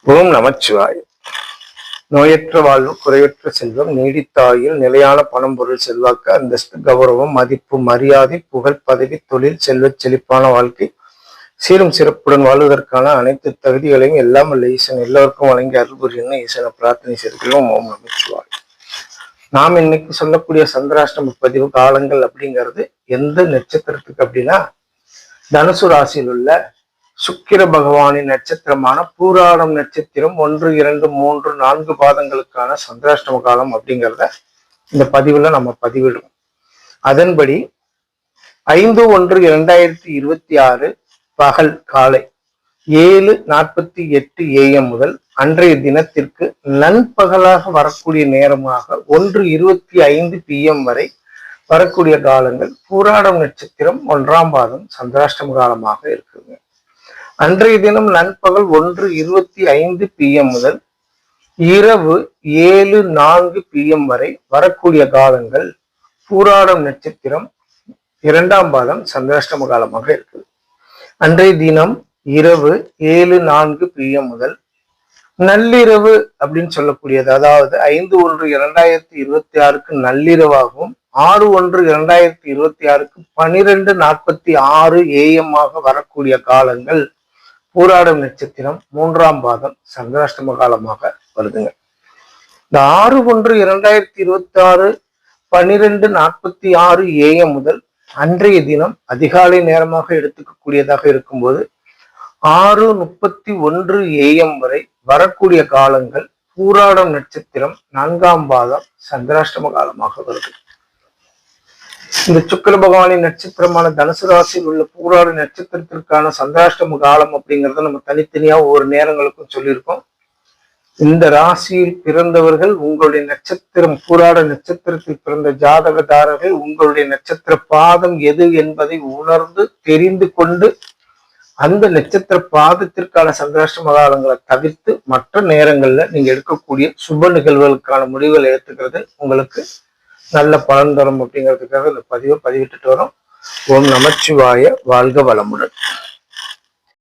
ஓம் நமச்சிவாய. நோயற்ற வாழ்வு, குறைவற்ற செல்வம், நீடித்தாயில், நிலையான பணம், பொருள், செல்வாக்கு, அந்தஸ்து, கௌரவம், மதிப்பு, மரியாதை, புகழ், பதவி, தொழில், செல்வச் செழிப்பான வாழ்க்கை, சீரும் சிறப்புடன் வாழ்வதற்கான அனைத்து தகுதிகளையும் எல்லாம் வல்ல ஈசன் எல்லோருக்கும் வழங்கி அருள் புரியணும் ஈசனை பிரார்த்தனை செய்கிறோம். ஓம் நமச்சிவாய. நாம் இன்னைக்கு சொல்லக்கூடிய சந்திராஷ்டம பதிவு காலங்கள் அப்படிங்கிறது எந்த நட்சத்திரத்துக்கு அப்படின்னா, தனுசு ராசியில் உள்ள சுக்கிர பகவானின் நட்சத்திரமான பூராடம் நட்சத்திரம் 1, 2, 3, 4 பாதங்களுக்கான சந்திராஷ்டம காலம் அப்படிங்கிறத இந்த பதிவுல நம்ம பதிவிடுவோம். அதன்படி 5/1/2026 பகல் காலை 7:48 AM முதல் அன்றைய தினத்திற்கு நண்பகலாக வரக்கூடிய நேரமாக 1:25 PM வரை வரக்கூடிய காலங்கள் பூராடம் நட்சத்திரம் 1ஆம் பாதம் சந்திராஷ்டம காலமாக இருக்குங்க. அன்றைய தினம் நண்பகல் 1:25 PM முதல் இரவு 7:04 PM வரை வரக்கூடிய காலங்கள் பூராடம் நட்சத்திரம் 2ஆம் பாதம் சந்திராஷ்டம காலமாக இருக்குது. அன்றைய தினம் இரவு 7:04 PM முதல் நள்ளிரவு அப்படின்னு சொல்லக்கூடியது, அதாவது 5/1/2026 நள்ளிரவாகவும் 6/1/2026 12:46 AM வரக்கூடிய காலங்கள் பூராடம் நட்சத்திரம் 3ஆம் பாதம் சந்திராஷ்டம காலமாக வருதுங்க. இந்த 6/1/2026 12:46 AM முதல் அன்றைய தினம் அதிகாலை நேரமாக எடுத்துக்கக்கூடியதாக இருக்கும்போது 6:31 AM வரை வரக்கூடிய காலங்கள் பூராடம் நட்சத்திரம் 4ஆம் பாதம் சந்திராஷ்டம காலமாக வருது. இந்த சுக்கிர பகவானின் நட்சத்திரமான தனுசு ராசியில் உள்ள பூராட நட்சத்திரத்திற்கான சந்திராஷ்டம காலம் அப்படிங்கிறத நம்ம தனித்தனியா ஒவ்வொரு நேரங்களுக்கும் சொல்லியிருக்கோம். இந்த ராசியில் பிறந்தவர்கள், உங்களுடைய நட்சத்திரம் பூராட நட்சத்திரத்தில் பிறந்த ஜாதகதாரர்கள் உங்களுடைய நட்சத்திர பாதம் எது என்பதை உணர்ந்து தெரிந்து கொண்டு அந்த நட்சத்திர பாதத்திற்கான சந்திராஷ்டம காலங்களை தவிர்த்து மற்ற நேரங்கள்ல நீங்க எடுக்கக்கூடிய சுப நிகழ்வுகளுக்கான முடிவுகளை ஏற்றுக்கிறது உங்களுக்கு நல்ல பலன் தரும் அப்படிங்கிறதுக்காக இந்த பதிவை பதிவிட்டுட்டு வரோம். ஓம் நமச்சிவாய. வாழ்க வளமுடன்.